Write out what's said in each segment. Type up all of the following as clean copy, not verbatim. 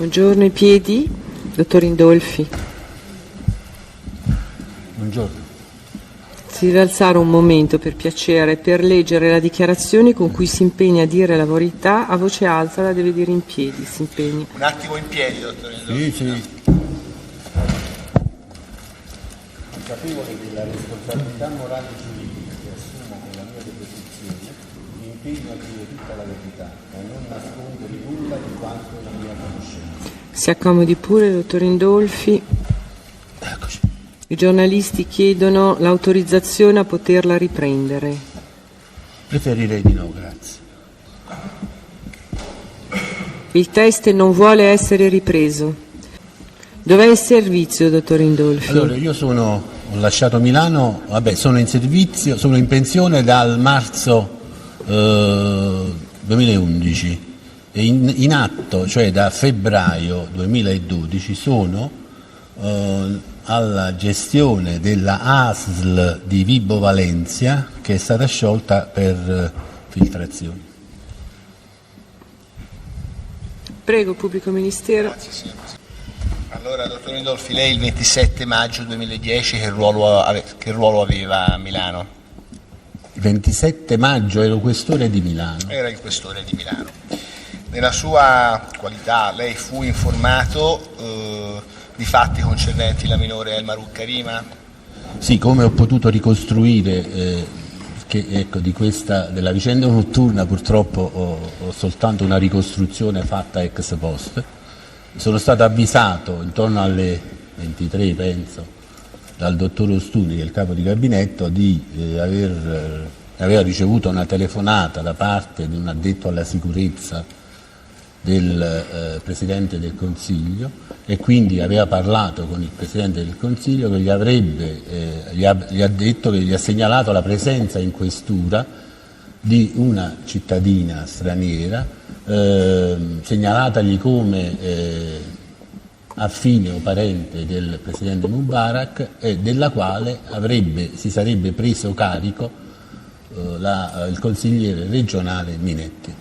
Buongiorno, i piedi, dottor Indolfi. Buongiorno. Si deve alzare un momento, per piacere, per leggere la dichiarazione con cui si impegna a dire la verità a voce alta, la deve dire in piedi, si impegna. Un attimo in piedi, dottor Indolfi. Sì. Consapevole della responsabilità morale e giuridica che assumo con la mia deposizione, mi impegno a dire tutta la verità e a non nascondere nulla di quanto la mia conoscenza. Si accomodi pure, dottor Indolfi. Eccoci. I giornalisti chiedono l'autorizzazione a poterla riprendere. Preferirei di no, grazie. Il test non vuole essere ripreso. Dov'è il servizio, dottor Indolfi? Allora, io ho lasciato Milano, sono in servizio, sono in pensione dal marzo 2011 e in atto, cioè da febbraio 2012, sono alla gestione della ASL di Vibo Valentia, che è stata sciolta per filtrazioni. Prego, pubblico ministero. Grazie, signor Presidente. Allora, dottor Indolfi, lei il 27 maggio 2010 che ruolo aveva a Milano? Il 27 maggio ero questore di Milano. Era il questore di Milano. Nella sua qualità lei fu informato di fatti concernenti la minore Elma Ruccarima? Sì, come ho potuto ricostruire della vicenda notturna, purtroppo ho soltanto una ricostruzione fatta ex post. Sono stato avvisato intorno alle 23, penso, dal dottor Ostuni, che è il capo di gabinetto, di aveva ricevuto una telefonata da parte di un addetto alla sicurezza del Presidente del Consiglio, e quindi aveva parlato con il Presidente del Consiglio, che gli ha detto che gli ha segnalato la presenza in questura di una cittadina straniera, segnalatagli come affine o parente del Presidente Mubarak, e della quale si sarebbe preso carico il consigliere regionale Minetti.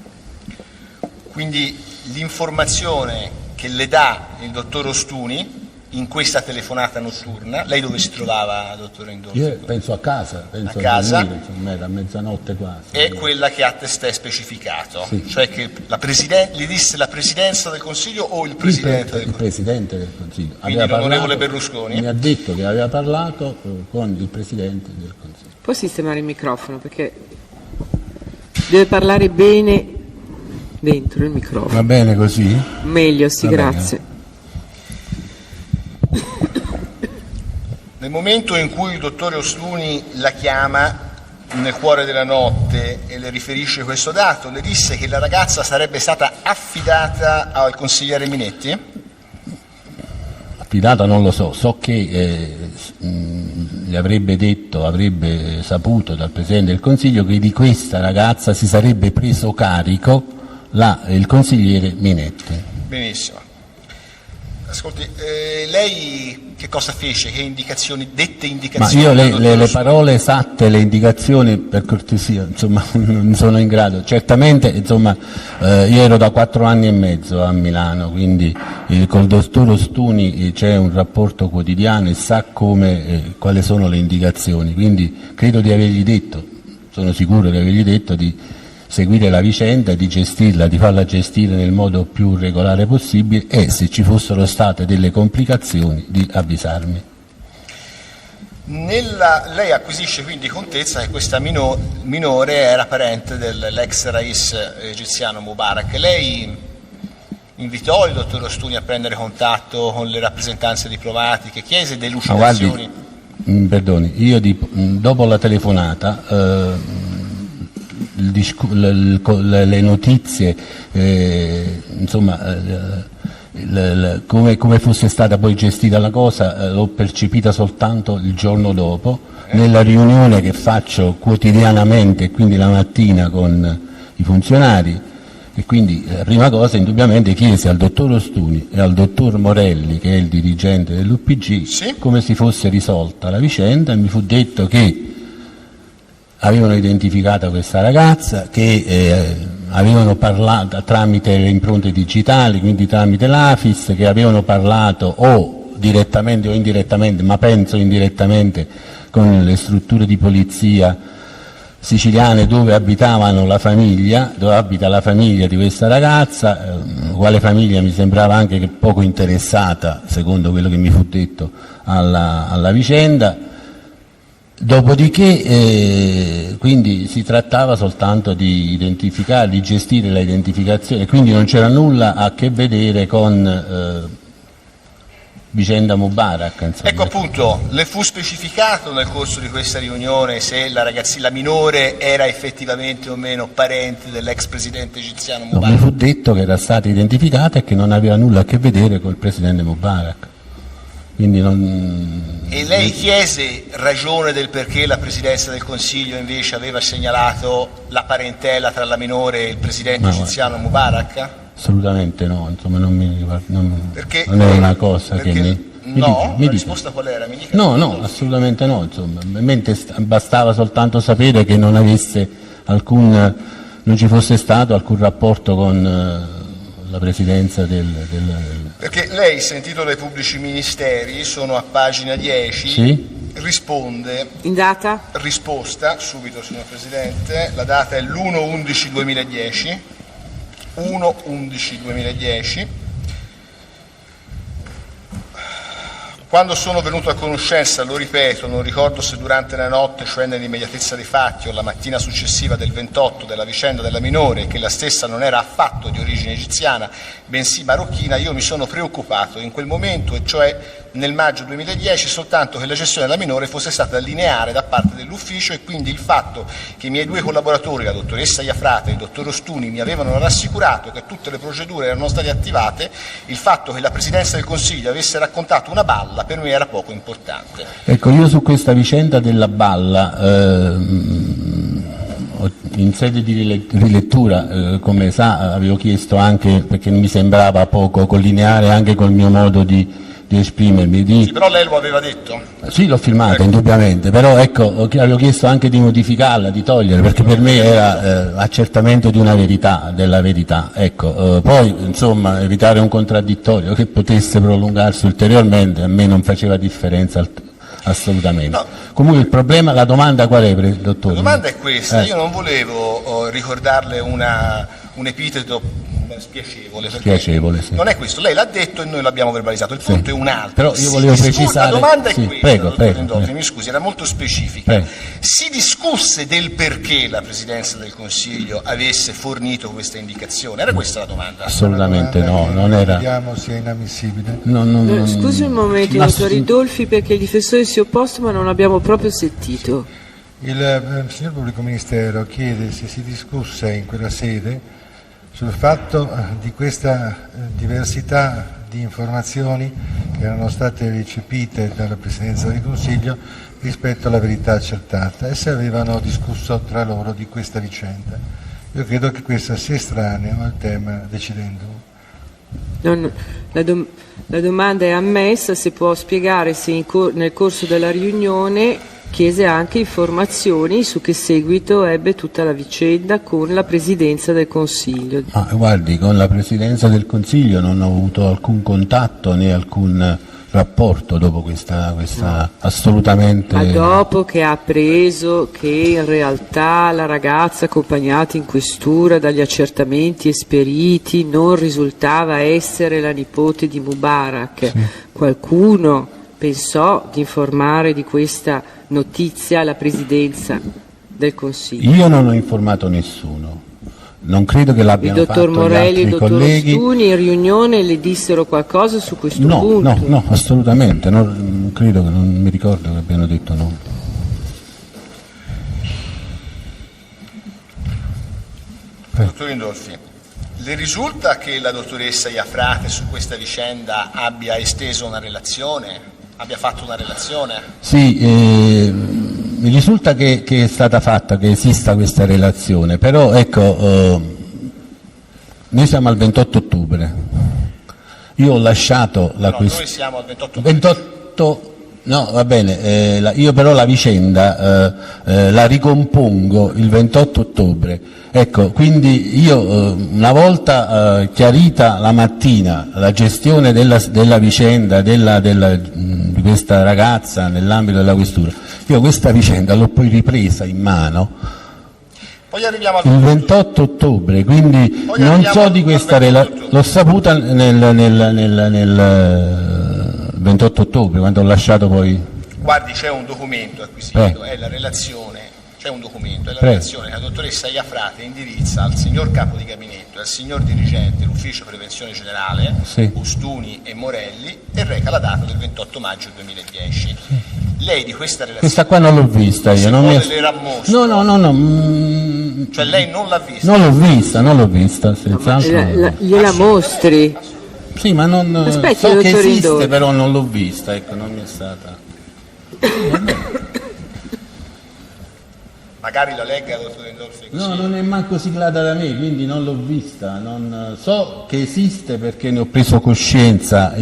Quindi l'informazione che le dà il dottor Ostuni in questa telefonata notturna, lei dove si trovava, dottor Indolfi? Io penso a casa, a dormire, insomma, era mezzanotte quasi. È quella che ha testé specificato, sì. Cioè che gli disse la Presidenza del Consiglio o il Presidente del Consiglio? Il Presidente del Consiglio. Quindi l'onorevole Berlusconi? Mi ha detto che aveva parlato con il Presidente del Consiglio. Può sistemare il microfono, perché deve parlare bene dentro il microfono. Va bene così? Meglio, sì, Va grazie. Bene. Nel momento in cui il dottore Ostuni la chiama nel cuore della notte e le riferisce questo dato, le disse che la ragazza sarebbe stata affidata al consigliere Minetti? Affidata non lo so che gli avrebbe saputo dal Presidente del Consiglio che di questa ragazza si sarebbe preso carico il consigliere Minetti. Benissimo. Ascolti, lei che cosa fece? Che dette indicazioni? Ma io le parole esatte, le indicazioni, per cortesia, insomma, non sono in grado. Certamente, insomma, io ero da 4 anni e mezzo a Milano, quindi col dottor Ostuni c'è un rapporto quotidiano e sa quali sono le indicazioni, quindi credo di avergli detto, sono sicuro di avergli detto di seguire la vicenda, di gestirla, di farla gestire nel modo più regolare possibile, e se ci fossero state delle complicazioni di avvisarmi. Lei acquisisce quindi contezza che questa minore era parente dell'ex rais egiziano Mubarak. Lei invitò il dottor Ostuni a prendere contatto con le rappresentanze diplomatiche, chiese delucidazioni? Perdoni, io dopo la telefonata le notizie, come fosse stata poi gestita la cosa, l'ho percepita soltanto il giorno dopo, nella riunione che faccio quotidianamente, quindi la mattina con i funzionari, e quindi la prima cosa indubbiamente chiesi al dottor Ostuni e al dottor Morelli, che è il dirigente dell'UPG, sì, come si fosse risolta la vicenda, e mi fu detto che avevano identificato questa ragazza, che avevano parlato tramite le impronte digitali, quindi tramite l'AFIS, che avevano parlato o direttamente o indirettamente, ma penso indirettamente, con le strutture di polizia siciliane dove abitavano la famiglia, dove abita la famiglia di questa ragazza, quale famiglia mi sembrava anche che poco interessata, secondo quello che mi fu detto, alla vicenda. Dopodiché quindi si trattava soltanto di identificare, di gestire la identificazione, quindi non c'era nulla a che vedere con vicenda Mubarak, insomma. Ecco, appunto, le fu specificato nel corso di questa riunione se la minore era effettivamente o meno parente dell'ex presidente egiziano No, Mubarak? mi fu detto che era stata identificata e che non aveva nulla a che vedere col presidente Mubarak. Quindi non... E lei chiese ragione del perché la Presidenza del Consiglio invece aveva segnalato la parentela tra la minore e il presidente egiziano Mubarak? Assolutamente no, insomma non Perché, non è una cosa perché, che no, mi la dica. risposta qual era? Mi dica. No, assolutamente no, insomma, mentre bastava soltanto sapere che non ci fosse stato alcun rapporto con la presidenza Perché lei, sentito dai pubblici ministeri, sono a pagina 10, Sì? risponde, In data? risposta, subito signor Presidente, la data è l'1/11/2010, 1/11/2010. Quando sono venuto a conoscenza, lo ripeto, non ricordo se durante la notte, cioè nell'immediatezza dei fatti, o la mattina successiva del 28 della vicenda della minore, che la stessa non era affatto di origine egiziana, bensì marocchina, io mi sono preoccupato in quel momento, e cioè nel maggio 2010, soltanto che la gestione della minore fosse stata lineare da parte dell'ufficio, e quindi il fatto che i miei due collaboratori, la dottoressa Iafrate e il dottor Ostuni, mi avevano rassicurato che tutte le procedure erano state attivate, il fatto che la Presidenza del Consiglio avesse raccontato una balla per me era poco importante. Ecco, io su questa vicenda della balla, in sede di rilettura, come sa, avevo chiesto anche, perché mi sembrava poco collineare anche col mio modo di esprimermi. Sì, però lei lo aveva detto. Sì, l'ho filmata, indubbiamente, però ecco, avevo chiesto anche di modificarla, di togliere, perché per me era accertamento di una verità, della verità. Ecco, poi, insomma, evitare un contraddittorio che potesse prolungarsi ulteriormente, a me non faceva differenza assolutamente. No. Comunque il problema, la domanda qual è, dottore? La domanda è questa, io non volevo ricordarle un epiteto spiacevole, perché Sì. non è questo, lei l'ha detto e noi l'abbiamo verbalizzato, il punto è un altro. Però io volevo precisare... La domanda è sì, questa, prego, dottor Rindolfi, mi scusi, era molto specifica. Prego. Si discusse del perché la Presidenza del Consiglio avesse fornito questa indicazione? Era questa la domanda? Assolutamente no, non era... Vediamo sia inammissibile. Scusi un momento, dottor Rindolfi, perché il difensore si è opposto ma non abbiamo proprio sentito. Il signor Pubblico Ministero chiede se si discusse in quella sede sul fatto di questa diversità di informazioni che erano state recepite dalla Presidenza del Consiglio rispetto alla verità accertata, e se avevano discusso tra loro di questa vicenda. Io credo che questo sia estraneo al tema decidendum. La domanda è ammessa, se può spiegare se nel corso della riunione chiese anche informazioni su che seguito ebbe tutta la vicenda con la Presidenza del Consiglio. Guardi, con la Presidenza del Consiglio non ho avuto alcun contatto né alcun rapporto dopo questa assolutamente... Ma dopo che ha appreso che in realtà la ragazza accompagnata in questura dagli accertamenti esperiti non risultava essere la nipote di Mubarak, qualcuno pensò di informare di questa notizia alla Presidenza del Consiglio? Io non ho informato nessuno, non credo che Il l'abbiano fatto dottor Morelli e il gli altri dottor colleghi. Ostuni in riunione le dissero qualcosa su questo punto? No, assolutamente, non credo, che non mi ricordo che abbiano detto no. Dottor Rindolfi, le risulta che la dottoressa Iafrate su questa vicenda abbia esteso una relazione? Abbia fatto una relazione? Sì, mi risulta che è stata fatta, che esista questa relazione, però ecco, noi siamo al 28 ottobre, io ho lasciato la Noi siamo al 28 28 No, va bene, io però la vicenda la ricompongo il 28 ottobre. Ecco, quindi io una volta chiarita la mattina la gestione della vicenda di questa ragazza nell'ambito della questura, io questa vicenda l'ho poi ripresa in mano Poi arriviamo al il 28 ottobre, quindi Poi non arriviamo so di questa l'ho saputa nel 28 ottobre, quando ho lasciato poi. Guardi, c'è un documento acquisito, è la relazione, c'è un documento, è la relazione che la dottoressa Iafrate indirizza al signor capo di gabinetto e al signor dirigente dell'ufficio prevenzione generale, Ostuni e Morelli, e reca la data del 28 maggio 2010. Lei di questa relazione... Questa qua non l'ho vista io. No. Cioè lei non l'ha vista? Non l'ho vista, senz'altro. Gliela mostri. Sì, ma non Aspetti, so che dottor esiste, Ridolfi. però non l'ho vista, ecco, non mi è stata. Magari la legga, dottor Ridolfi. No, non è manco siglata da me, quindi non l'ho vista. Non so che esiste perché ne ho preso coscienza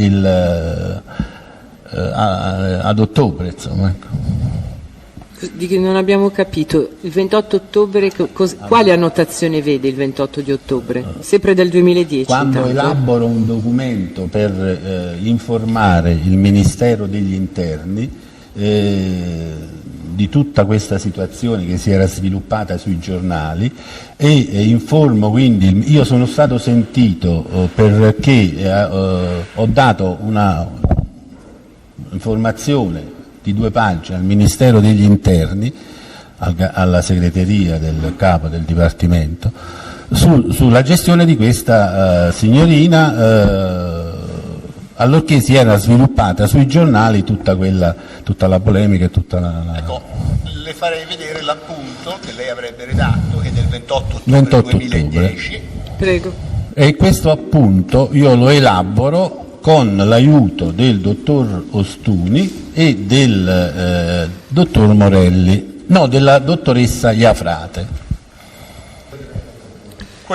ad ottobre, insomma. Ecco. Di che non abbiamo capito. Il 28 ottobre, quale annotazione vede il 28 di ottobre? Sempre del 2010. Quando intanto. elaboro un documento per informare il Ministero degli Interni di tutta questa situazione che si era sviluppata sui giornali e informo quindi, io sono stato sentito perché ho dato una informazione di 2 pagine al Ministero degli Interni, alla segreteria del capo del Dipartimento, sulla gestione di questa signorina, allorché si era sviluppata sui giornali tutta la polemica e tutta la... Ecco, le farei vedere l'appunto che lei avrebbe redatto, che è del 28 ottobre 2010. Prego. E questo appunto io lo elaboro con l'aiuto del dottor Ostuni e del dottor Morelli, no, della dottoressa Iafrate.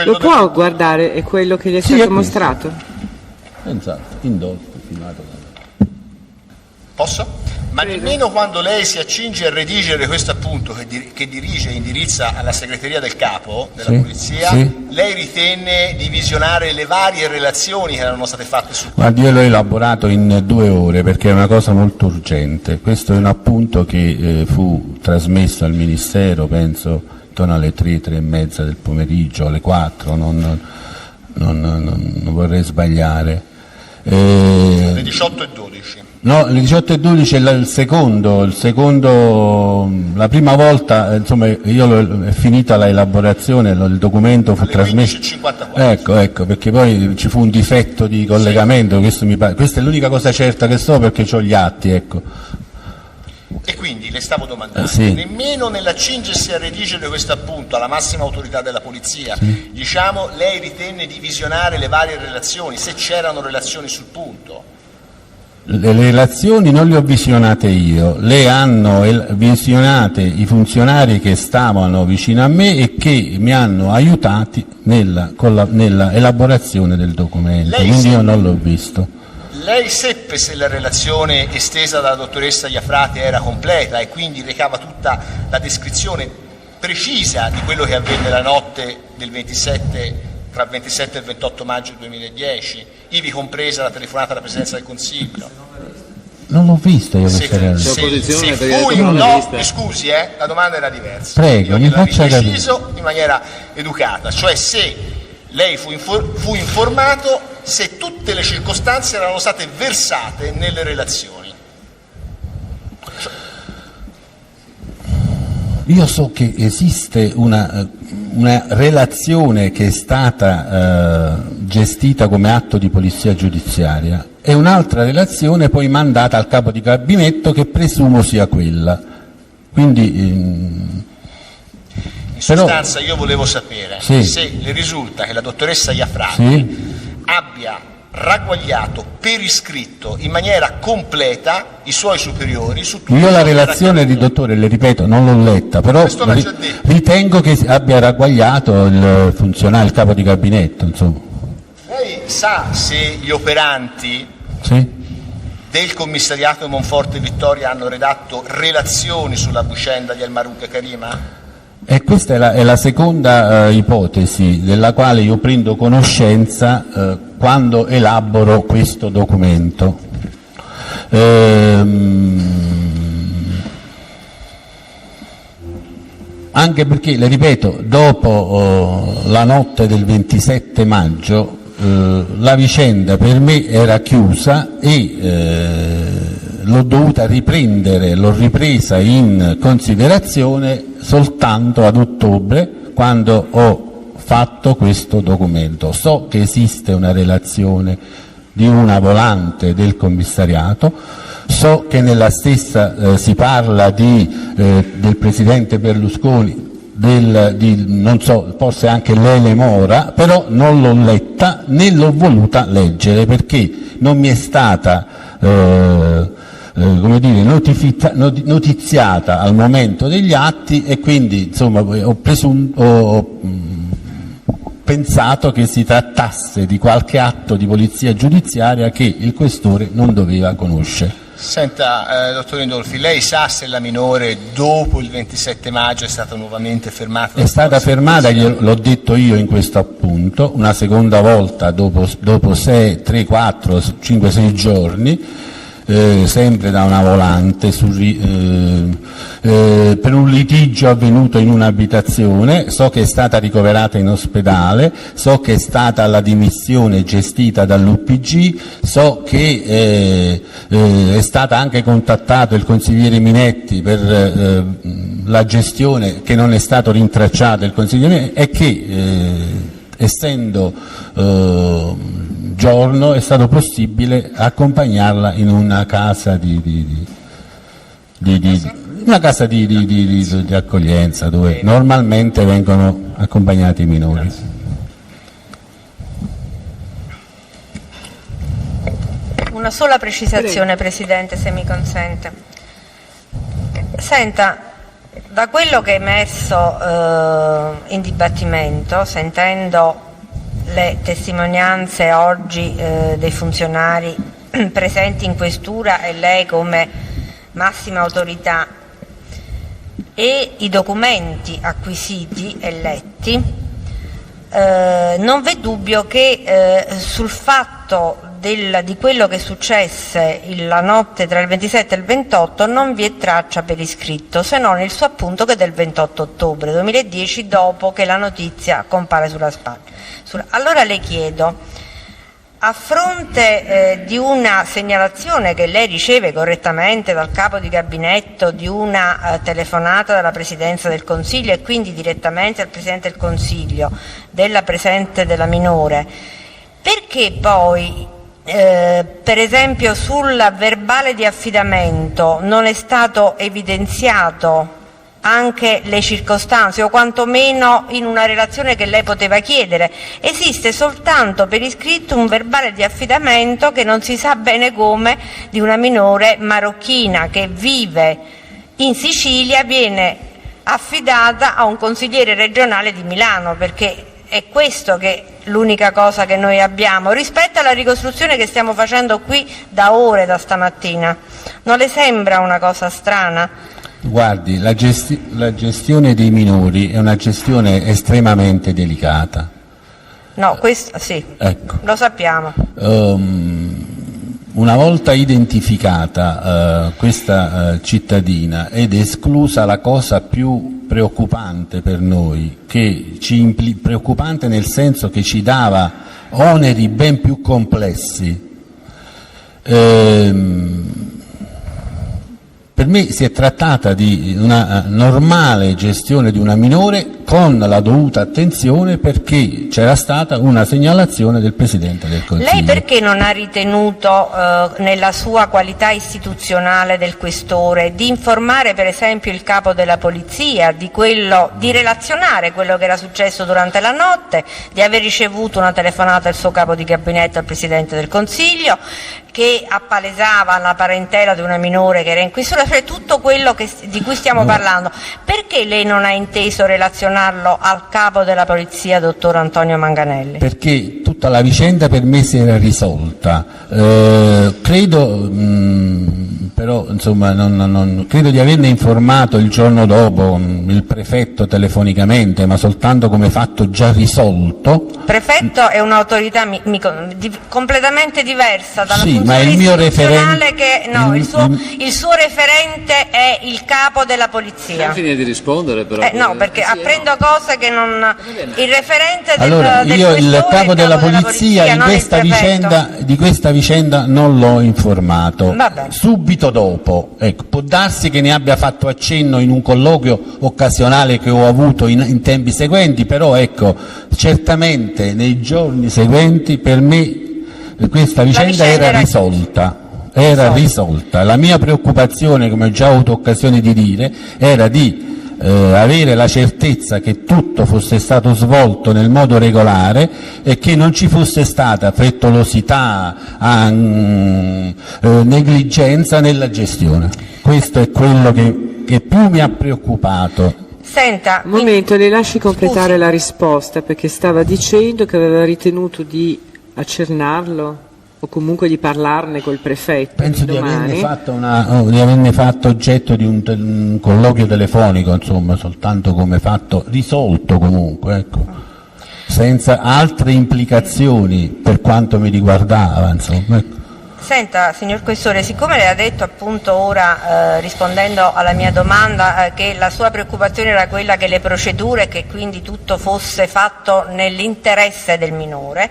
Lo può guardare, è quello che gli è Sì, stato è questo. mostrato? Esatto, indotto, filmato. Posso? Ma nemmeno quando lei si accinge a redigere questo appunto che dirige e indirizza alla segreteria del capo della polizia, lei ritenne di visionare le varie relazioni che erano state fatte sul... Guardi, io l'ho elaborato in 2 ore perché è una cosa molto urgente. Questo è un appunto che fu trasmesso al Ministero, penso, intorno alle 3, 3 e mezza del pomeriggio, alle 4, non vorrei sbagliare. Le 18 e 12. No, le 18 e 12 è il secondo, la prima volta, insomma, è finita la elaborazione, il documento fu Alle trasmesso. 15:54. Ecco, perché poi ci fu un difetto di collegamento, questa è l'unica cosa certa che so perché ho gli atti, ecco. E quindi le stavo domandando, sì. nemmeno nell'accingersi a redigere questo appunto alla massima autorità della polizia, diciamo, lei ritenne di visionare le varie relazioni, se c'erano relazioni sul punto? Le relazioni non le ho visionate io, le hanno visionate i funzionari che stavano vicino a me e che mi hanno aiutati nella elaborazione del documento, quindi io non l'ho visto. Lei seppe se la relazione estesa dalla dottoressa Iafrate era completa e quindi recava tutta la descrizione precisa di quello che avvenne la notte del 27, tra il 27 e il 28 maggio 2010, ivi compresa la telefonata alla Presidenza del Consiglio? Non l'ho vista io questa scusi, la domanda era diversa. Prego, io mi faccia capire. preciso in maniera educata, cioè se lei fu informato se tutte le circostanze erano state versate nelle relazioni. Io so che esiste una relazione che è stata gestita come atto di polizia giudiziaria e un'altra relazione poi mandata al capo di gabinetto che presumo sia quella. Quindi, in sostanza io volevo sapere se le risulta che la dottoressa Iafrate abbia ragguagliato per iscritto in maniera completa i suoi superiori su tutto. Io la relazione di dottore, le ripeto, non l'ho letta, però ritengo che abbia ragguagliato il funzionario, il capo di gabinetto, insomma. Lei sa se gli operanti del commissariato Monforte Vittoria hanno redatto relazioni sulla vicenda di El Marouk e Karima? E questa è la seconda ipotesi della quale io prendo conoscenza quando elaboro questo documento. Anche perché, le ripeto, dopo la notte del 27 maggio la vicenda per me era chiusa e l'ho dovuta riprendere, l'ho ripresa in considerazione soltanto ad ottobre, quando ho fatto questo documento. So che esiste una relazione di una volante del commissariato, so che nella stessa si parla del presidente Berlusconi, non so, forse anche Lele Mora, però non l'ho letta né l'ho voluta leggere perché non mi è stata notiziata al momento degli atti, e quindi insomma ho pensato che si trattasse di qualche atto di polizia giudiziaria che il questore non doveva conoscere. Senta, dottor Indolfi, lei sa se la minore dopo il 27 maggio è stata nuovamente fermata? È stata fermata, l'ho detto io in questo appunto, una seconda volta dopo 3, 4, 5, 6 giorni, sempre da una volante per un litigio avvenuto in un'abitazione. So che è stata ricoverata in ospedale, so che è stata alla dimissione gestita dall'UPG, so che è stata anche contattato il consigliere Minetti per la gestione, che non è stato rintracciato il consigliere Minetti, e che essendo giorno è stato possibile accompagnarla in una casa di accoglienza dove normalmente vengono accompagnati i minori. Una sola precisazione, Presidente, se mi consente. Senta, da quello che è emerso in dibattimento, sentendo le testimonianze oggi dei funzionari presenti in questura e lei come massima autorità e i documenti acquisiti e letti, non v'è dubbio che sul fatto di quello che successe la notte tra il 27 e il 28 non vi è traccia per iscritto, se non il suo appunto che è del 28 ottobre 2010, dopo che la notizia compare sulla stampa. Allora le chiedo, a fronte di una segnalazione che lei riceve correttamente dal capo di gabinetto di una telefonata dalla Presidenza del Consiglio e quindi direttamente al Presidente del Consiglio della presente della minore, perché poi per esempio sul verbale di affidamento non è stato evidenziato anche le circostanze, o quantomeno in una relazione che lei poteva chiedere? Esiste soltanto per iscritto un verbale di affidamento che non si sa bene come, di una minore marocchina che vive in Sicilia, viene affidata a un consigliere regionale di Milano, perché è questo che l'unica cosa che noi abbiamo rispetto alla ricostruzione che stiamo facendo qui da ore, da stamattina. Non le sembra una cosa strana? Guardi, la gestione dei minori è una gestione estremamente delicata. No, questo sì, ecco. Lo sappiamo. Una volta identificata questa cittadina ed esclusa la cosa più preoccupante per noi, preoccupante nel senso che ci dava oneri ben più complessi, per me si è trattata di una normale gestione di una minore con la dovuta attenzione, perché c'era stata una segnalazione del Presidente del Consiglio. Lei perché non ha ritenuto nella sua qualità istituzionale del Questore di informare per esempio il Capo della Polizia di relazionare quello che era successo durante la notte, di aver ricevuto una telefonata del suo Capo di Gabinetto al Presidente del Consiglio che appalesava la parentela di una minore che era in questura, cioè tutto quello di cui stiamo parlando? Perché perché lei non ha inteso relazionarlo al capo della polizia, dottor Antonio Manganelli? Perché tutta la vicenda per me si era risolta. Credo, però insomma, non credo di averne informato il giorno dopo il prefetto telefonicamente, ma soltanto come fatto già risolto. Il prefetto è un'autorità completamente diversa dalla sì, funzione ma il mio istituzionale il suo referente è il capo della polizia. Non finire di rispondere però. No, perché apprendo cose che non... Il referente allora, io il capo della polizia di questa vicenda non l'ho informato. Subito dopo, ecco, può darsi che ne abbia fatto accenno in un colloquio occasionale che ho avuto in tempi seguenti, però ecco, certamente nei giorni seguenti per me questa vicenda era risolta. La mia preoccupazione, come ho già avuto occasione di dire, era di avere la certezza che tutto fosse stato svolto nel modo regolare e che non ci fosse stata frettolosità, negligenza nella gestione. Questo è quello che più mi ha preoccupato. Senta, un momento, le lasci completare la risposta, perché stava dicendo che aveva ritenuto di accennarlo o comunque di parlarne col prefetto. Penso di averne fatto oggetto di un colloquio telefonico, insomma, soltanto come fatto risolto comunque, ecco, senza altre implicazioni per quanto mi riguardava, insomma, ecco. Senta, signor Questore, siccome lei ha detto appunto ora, rispondendo alla mia domanda, che la sua preoccupazione era quella che le procedure, che quindi tutto fosse fatto nell'interesse del minore,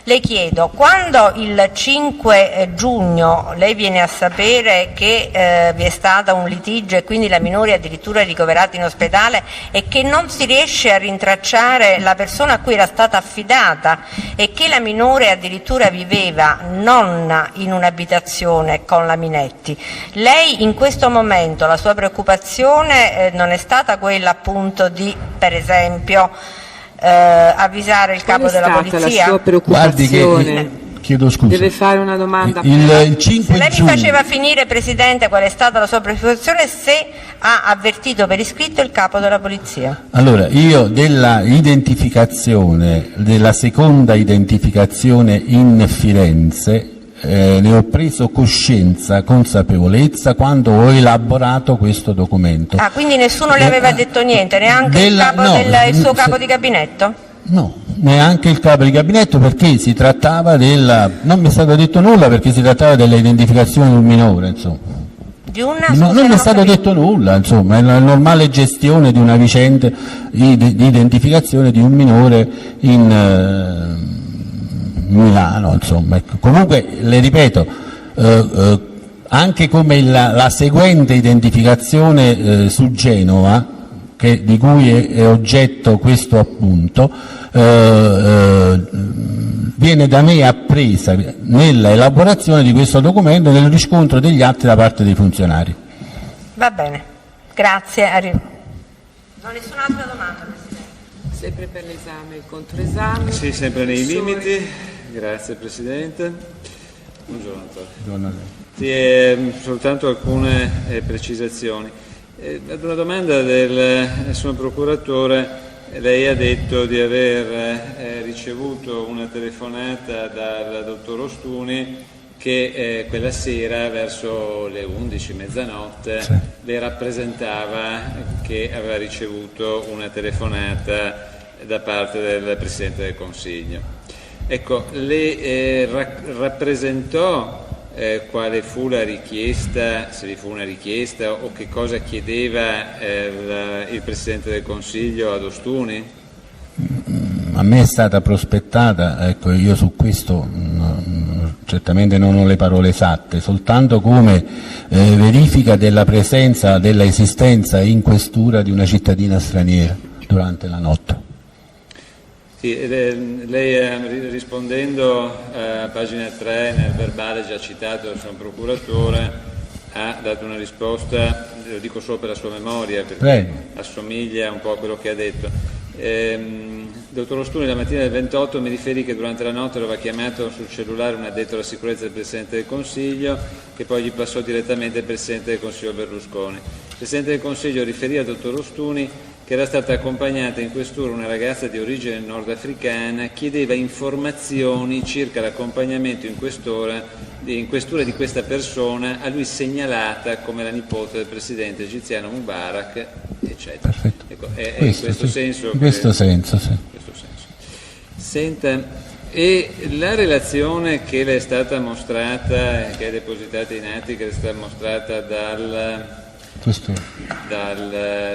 le chiedo, quando il 5 giugno lei viene a sapere che vi è stato un litigio e quindi la minore è addirittura ricoverata in ospedale e che non si riesce a rintracciare la persona a cui era stata affidata e che la minore addirittura viveva non in un'abitazione con la Minetti, lei in questo momento la sua preoccupazione non è stata quella appunto di, per esempio, avvisare il capo della polizia? La sua preoccupazione? Chiedo scusa. Deve fare una domanda. Il 5 se lei giugno... mi faceva finire, Presidente, qual è stata la sua preoccupazione, se ha avvertito per iscritto il capo della polizia. Allora, io della seconda identificazione in Firenze ne ho preso coscienza, consapevolezza quando ho elaborato questo documento. Quindi nessuno le aveva detto niente, neanche il suo capo di gabinetto? No, neanche il capo di gabinetto, perché si trattava non mi è stato detto nulla, perché si trattava dell'identificazione di un minore, insomma. Non mi è stato detto nulla, insomma, è la normale gestione di una vicenda di identificazione di un minore in Milano, insomma. Comunque, le ripeto, anche come la seguente identificazione su Genova, di cui è oggetto questo appunto, viene da me appresa nella elaborazione di questo documento, nel riscontro degli atti da parte dei funzionari. Va bene, grazie. Non ho nessun'altra domanda, Presidente. Sempre per l'esame e il controesame. Sì, sempre nei limiti. Grazie Presidente. Buongiorno Antonio. Sì, soltanto alcune precisazioni. Ad una domanda del suo procuratore, lei ha detto di aver ricevuto una telefonata dal dottor Ostuni che quella sera verso le 11, mezzanotte, sì, le rappresentava che aveva ricevuto una telefonata da parte del Presidente del Consiglio. Ecco, le rappresentò quale fu la richiesta, se vi fu una richiesta, o che cosa chiedeva il Presidente del Consiglio ad Ostuni? A me è stata prospettata, ecco, io su questo certamente non ho le parole esatte, soltanto come verifica della presenza, della esistenza in questura di una cittadina straniera durante la notte. Sì, lei rispondendo a pagina 3 nel verbale già citato dal suo procuratore ha dato una risposta, lo dico solo per la sua memoria perché assomiglia un po' a quello che ha detto. Dottor Ostuni, la mattina del 28 mi riferì che durante la notte aveva chiamato sul cellulare un addetto alla sicurezza del Presidente del Consiglio, che poi gli passò direttamente il Presidente del Consiglio Berlusconi. Presidente del Consiglio riferì al dottor Ostuni che era stata accompagnata in questura una ragazza di origine nordafricana, chiedeva informazioni circa l'accompagnamento in questura di questa persona, a lui segnalata come la nipote del presidente egiziano Mubarak, eccetera. Perfetto. Ecco, è in questo senso. In questo senso, sì. Senta, e la relazione che le è stata mostrata, che è depositata in atti, che le è stata mostrata dal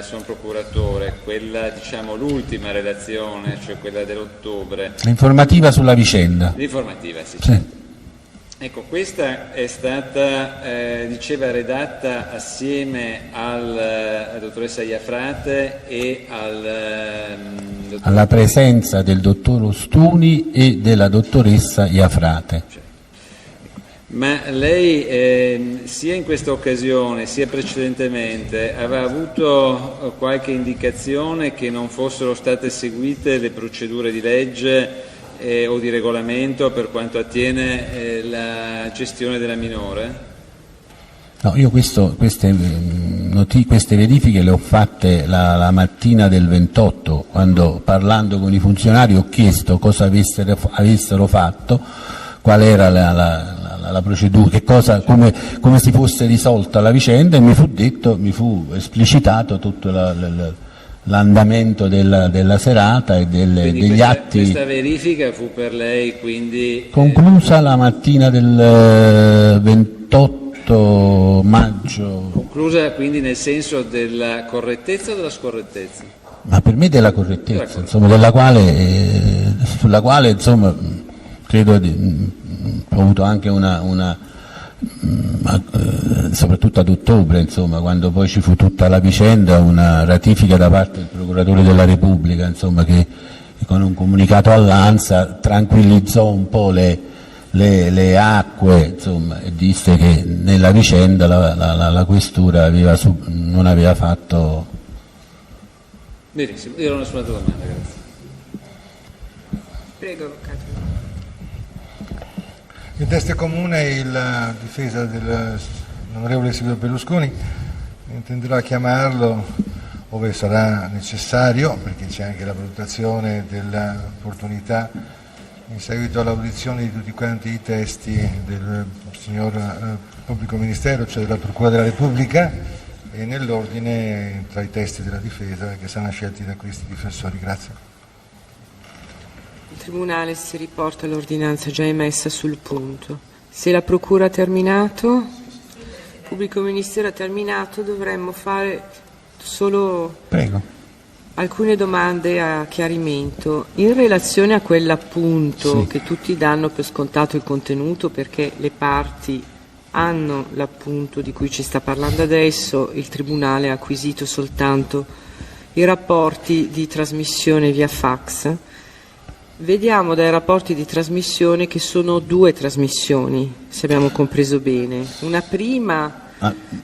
son procuratore, quella, diciamo, l'ultima relazione, cioè quella dell'ottobre. L'informativa sulla vicenda. L'informativa, sì. Sì. Ecco, questa è stata, diceva, redatta assieme alla dottoressa Iafrate e alla presenza del dottor Ostuni e della dottoressa Iafrate. Ma lei, sia in questa occasione sia precedentemente, aveva avuto qualche indicazione che non fossero state seguite le procedure di legge o di regolamento per quanto attiene la gestione della minore? No, io queste verifiche le ho fatte la mattina del 28, quando, parlando con i funzionari, ho chiesto cosa avessero fatto, qual era la procedura, come si fosse risolta la vicenda, e mi fu esplicitato tutto l'andamento della serata e degli atti. Questa verifica fu per lei quindi conclusa la mattina del 28 maggio. Conclusa quindi nel senso della correttezza o della scorrettezza? Ma per me della correttezza, insomma, sulla quale insomma credo ho avuto anche soprattutto ad ottobre, insomma, quando poi ci fu tutta la vicenda, una ratifica da parte del procuratore della Repubblica, insomma, che con un comunicato all'ANSA tranquillizzò un po' le acque, insomma, e disse che nella vicenda la questura non aveva fatto. Benissimo, io non ho nessuna domanda, grazie. Prego, Avvocato. In teste comune la difesa dell'onorevole Silvio Berlusconi intenderà chiamarlo ove sarà necessario, perché c'è anche la valutazione dell'opportunità in seguito all'audizione di tutti quanti i testi del signor pubblico ministero, cioè della Procura della Repubblica, e nell'ordine tra i testi della difesa che saranno scelti da questi difensori. Grazie. Il Tribunale si riporta all'ordinanza già emessa sul punto. Se la Procura ha terminato, il Pubblico Ministero ha terminato, dovremmo fare solo alcune domande a chiarimento. In relazione a quell'appunto, sì, che tutti danno per scontato il contenuto perché le parti hanno l'appunto di cui ci sta parlando adesso, il Tribunale ha acquisito soltanto i rapporti di trasmissione via fax. Vediamo dai rapporti di trasmissione che sono 2 trasmissioni, se abbiamo compreso bene. Una prima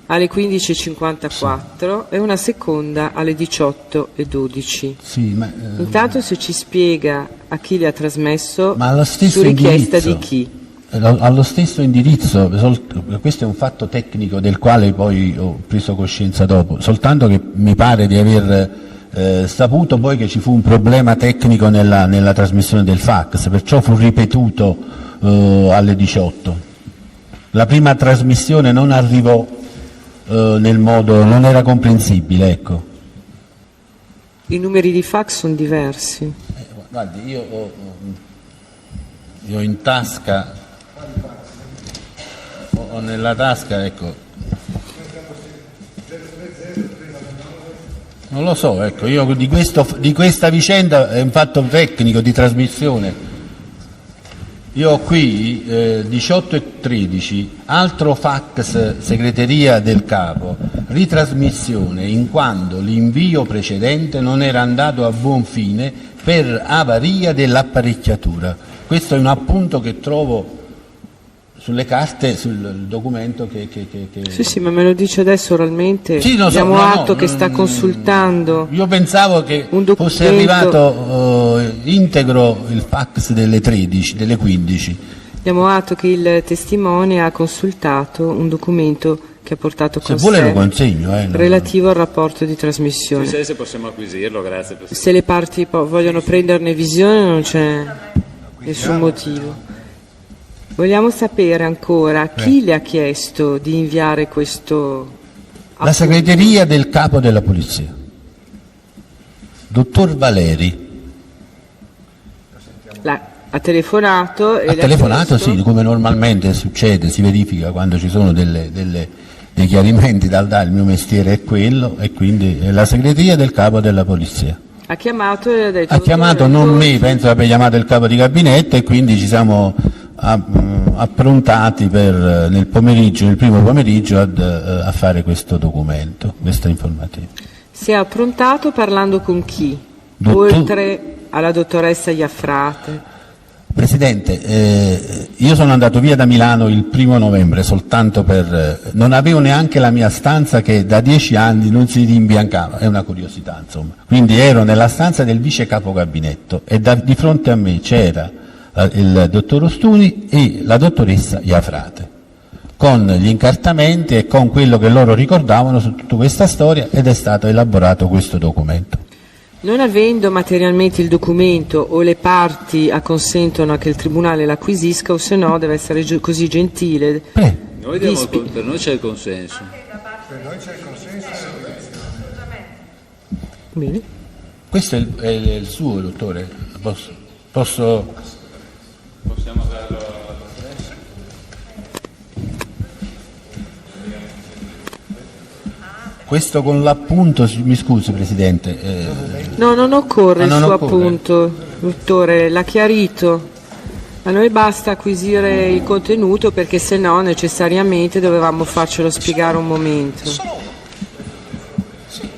alle 15.54 e una seconda alle 18.12. Sì, intanto se ci spiega a chi le ha trasmesso, su richiesta di chi? Allo stesso indirizzo, questo è un fatto tecnico del quale poi ho preso coscienza dopo, soltanto che mi pare di aver saputo poi che ci fu un problema tecnico nella trasmissione del fax, perciò fu ripetuto alle 18. La prima trasmissione non arrivò nel modo, non era comprensibile, ecco. I numeri di fax sono diversi. Guardi, io ho in tasca, ho nella tasca, ecco. Non lo so, ecco, io di questa vicenda è un fatto tecnico di trasmissione. Io ho qui 18.13, altro fax segreteria del capo, ritrasmissione in quanto l'invio precedente non era andato a buon fine per avaria dell'apparecchiatura. Questo è un appunto che trovo sulle carte, sul documento che... Sì, ma me lo dice adesso oralmente. Sì, abbiamo atto che sta consultando. Io pensavo che fosse arrivato integro il fax delle 15. Abbiamo atto che il testimone ha consultato un documento che ha portato Se con vuole sé lo consegno. relativo al rapporto di trasmissione. Se possiamo acquisirlo, grazie Presidente. Se le parti vogliono prenderne visione non c'è nessun motivo. Vogliamo sapere ancora chi le ha chiesto di inviare questo La segreteria del capo della polizia, dottor Valeri. Ha telefonato e Ha le telefonato, chiesto... sì, come normalmente succede, si verifica quando ci sono dei chiarimenti da dare, il mio mestiere è quello, e quindi è la segreteria del capo della polizia. Ha chiamato e le ha detto... Ha chiamato non me, penso abbia chiamato il capo di gabinetto, e quindi ci siamo approntati nel primo pomeriggio a fare questo documento, questa informativa. Si è approntato parlando con chi? Oltre alla dottoressa Iafrate. Presidente, io sono andato via da Milano il 1° novembre soltanto non avevo neanche la mia stanza, che da 10 anni non si rimbiancava, è una curiosità insomma. Quindi ero nella stanza del vice capo gabinetto e di fronte a me c'era il dottor Ostuni e la dottoressa Iafrate, con gli incartamenti e con quello che loro ricordavano su tutta questa storia, ed è stato elaborato questo documento. Non avendo materialmente il documento, o le parti acconsentono a che il Tribunale l'acquisisca, o se no deve essere così gentile. Per noi c'è il consenso. Per noi c'è il consenso. Bene. Questo è il suo, dottore? Possiamo darlo alla dottoressa? Questo con l'appunto, mi scusi Presidente. No, non occorre il suo occorre. appunto, dottore, l'ha chiarito. A noi basta acquisire il contenuto, perché se no necessariamente dovevamo farcelo spiegare un momento. Solo uno. Sì,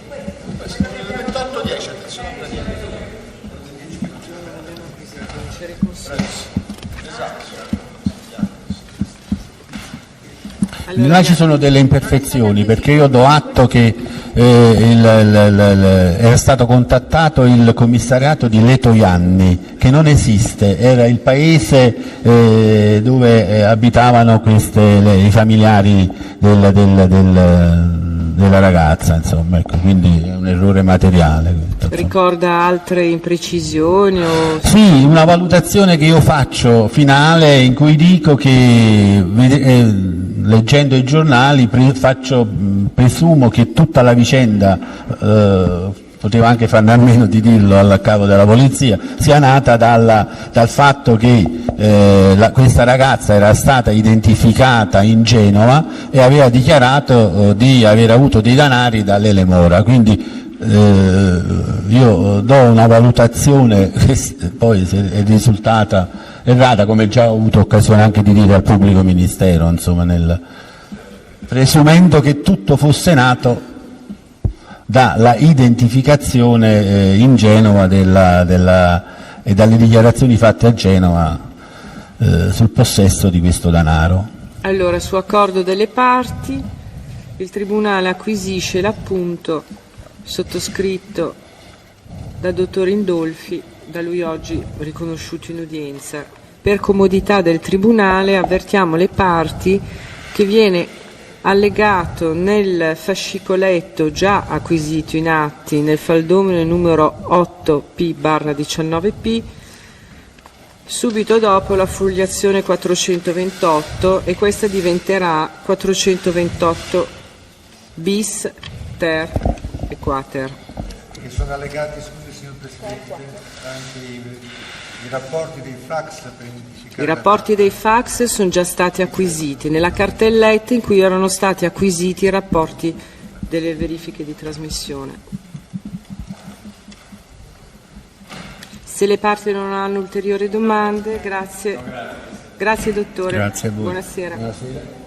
questo è il 28-10, attenzione. Là ci sono delle imperfezioni, perché io do atto che era stato contattato il commissariato di Letojanni, che non esiste, era il paese dove abitavano i familiari della ragazza, insomma, ecco, quindi è un errore materiale. Ricorda altre imprecisioni? Sì, una valutazione che io faccio finale, in cui dico che leggendo i giornali presumo che tutta la vicenda, poteva anche farne a meno di dirlo al capo della polizia, sia nata dal fatto che questa ragazza era stata identificata in Genova e aveva dichiarato di aver avuto dei denari dall'Ele Mora, quindi io do una valutazione che poi è risultata errata, come già ho avuto occasione anche di dire al pubblico ministero, insomma, presumendo che tutto fosse nato dalla identificazione in Genova e dalle dichiarazioni fatte a Genova sul possesso di questo denaro. Allora, su accordo delle parti, il Tribunale acquisisce l'appunto sottoscritto da dottor Indolfi, da lui oggi riconosciuto in udienza. Per comodità del Tribunale avvertiamo le parti che viene allegato nel fascicoletto già acquisito in atti nel faldone numero 8P/19P, subito dopo la fogliazione 428, e questa diventerà 428 bis, ter e quater. Che sono allegati, scusi signor Presidente, anche i rapporti dei fax per identificare... I rapporti dei fax sono già stati acquisiti nella cartelletta in cui erano stati acquisiti i rapporti delle verifiche di trasmissione. Se le parti non hanno ulteriori domande, grazie. Grazie dottore. Grazie a voi. Buonasera. Buonasera.